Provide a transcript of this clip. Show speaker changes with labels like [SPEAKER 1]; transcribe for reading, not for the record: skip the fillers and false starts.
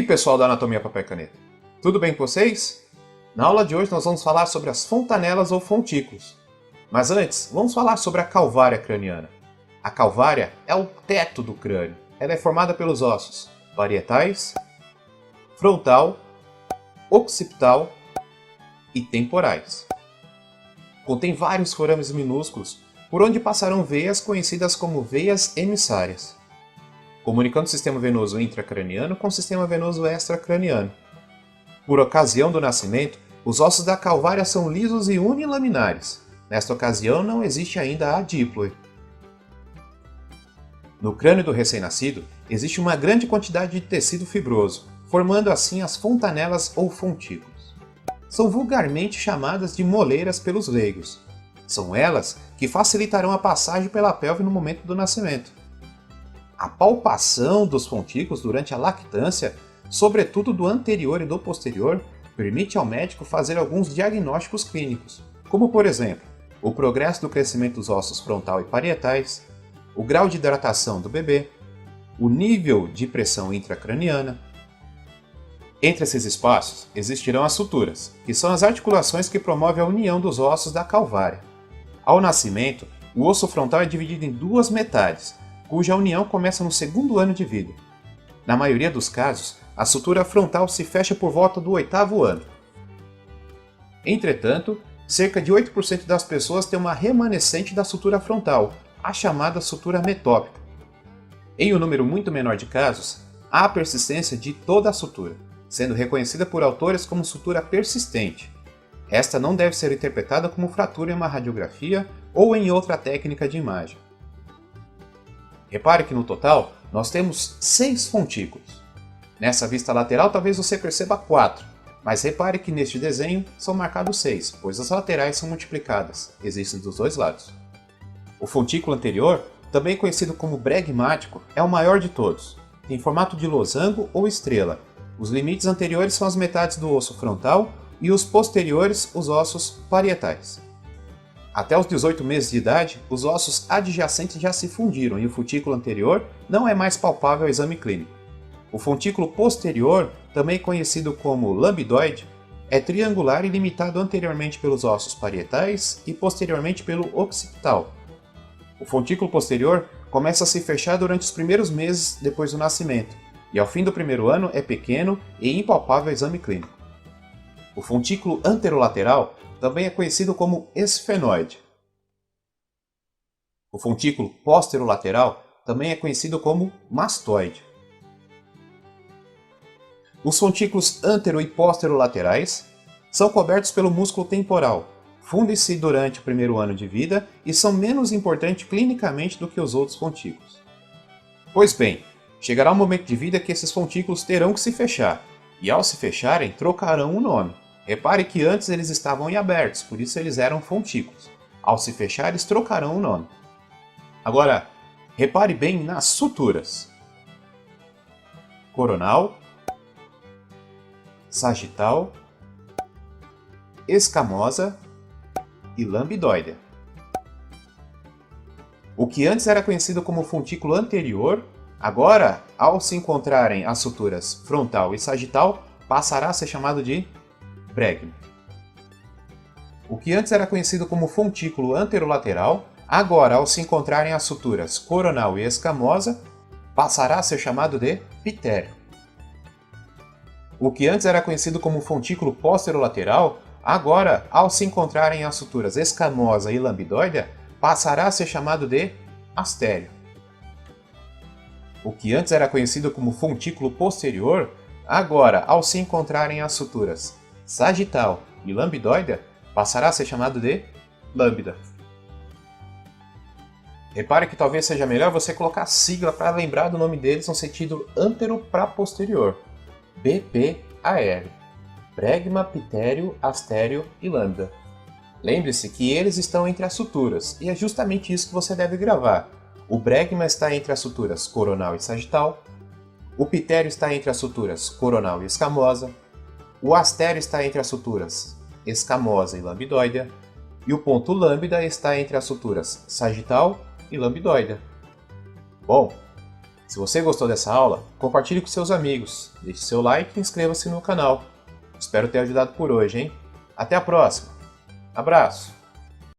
[SPEAKER 1] aí, pessoal da Anatomia Papel e Caneta? Tudo bem com vocês? Na aula de hoje nós vamos falar sobre as fontanelas ou fontículos. Mas antes, vamos falar sobre a calvária craniana. A calvária é o teto do crânio. Ela é formada pelos ossos parietais, frontal, occipital e temporais. Contém vários forames minúsculos por onde passarão veias conhecidas como veias emissárias, comunicando o sistema venoso intracraniano com o sistema venoso extracraniano. Por ocasião do nascimento, os ossos da calvária são lisos e unilaminares. Nesta ocasião não existe ainda a díploe. No crânio do recém-nascido, existe uma grande quantidade de tecido fibroso, formando assim as fontanelas ou fontículos. São vulgarmente chamadas de moleiras pelos leigos. São elas que facilitarão a passagem pela pelve no momento do nascimento. A palpação dos fontículos durante a lactância, sobretudo do anterior e do posterior, permite ao médico fazer alguns diagnósticos clínicos, como por exemplo, o progresso do crescimento dos ossos frontal e parietais, o grau de hidratação do bebê, o nível de pressão intracraniana. Entre esses espaços existirão as suturas, que são as articulações que promovem a união dos ossos da calvária. Ao nascimento, o osso frontal é dividido em duas metades, cuja união começa no segundo ano de vida. Na maioria dos casos, a sutura frontal se fecha por volta do 8º ano. Entretanto, cerca de 8% das pessoas têm uma remanescente da sutura frontal, a chamada sutura metópica. Em um número muito menor de casos, há a persistência de toda a sutura, sendo reconhecida por autores como sutura persistente. Esta não deve ser interpretada como fratura em uma radiografia ou em outra técnica de imagem. Repare que no total, nós temos 6 fontículos. Nessa vista lateral talvez você perceba 4, mas repare que neste desenho são marcados 6, pois as laterais são multiplicadas, existem dos dois lados. O fontículo anterior, também conhecido como bregmático, é o maior de todos. Tem formato de losango ou estrela. Os limites anteriores são as metades do osso frontal e os posteriores os ossos parietais. Até os 18 meses de idade, os ossos adjacentes já se fundiram e o fontículo anterior não é mais palpável ao exame clínico. O fontículo posterior, também conhecido como lambidoide, é triangular e limitado anteriormente pelos ossos parietais e posteriormente pelo occipital. O fontículo posterior começa a se fechar durante os primeiros meses depois do nascimento, e ao fim do primeiro ano é pequeno e impalpável ao exame clínico. O fontículo anterolateral também é conhecido como esfenoide. O fontículo posterolateral também é conhecido como mastoide. Os fontículos antero- e posterolaterais são cobertos pelo músculo temporal, fundem-se durante o primeiro ano de vida e são menos importantes clinicamente do que os outros fontículos. Pois bem, chegará um momento de vida que esses fontículos terão que se fechar, e ao se fecharem, trocarão o nome. Repare que antes eles estavam em abertos, por isso eles eram fontículos. Ao se fechar, eles trocarão o nome. Agora, repare bem nas suturas. Coronal, sagital, escamosa e lambidoide. O que antes era conhecido como fontículo anterior, agora, ao se encontrarem as suturas frontal e sagital, passará a ser chamado de bregma. O que antes era conhecido como fontículo anterolateral, agora, ao se encontrarem as suturas coronal e escamosa, passará a ser chamado de pitério. O que antes era conhecido como fontículo posterolateral, agora, ao se encontrarem as suturas escamosa e lambidoide, passará a ser chamado de astério. O que antes era conhecido como fontículo posterior, agora, ao se encontrarem as suturas sagital e lambidoide, passará a ser chamado de lambda. Repare que talvez seja melhor você colocar sigla para lembrar do nome deles no sentido antero para posterior. BPAR. Bregma, pitério, astério e lambda. Lembre-se que eles estão entre as suturas, e é justamente isso que você deve gravar. O bregma está entre as suturas coronal e sagital, o pitério está entre as suturas coronal e escamosa, o astério está entre as suturas escamosa e lambidoide, e o ponto lambda está entre as suturas sagital e lambidoide. Bom, Se você gostou dessa aula, compartilhe com seus amigos, deixe seu like e inscreva-se no canal. Espero ter ajudado por hoje, hein? Até a próxima! Abraço!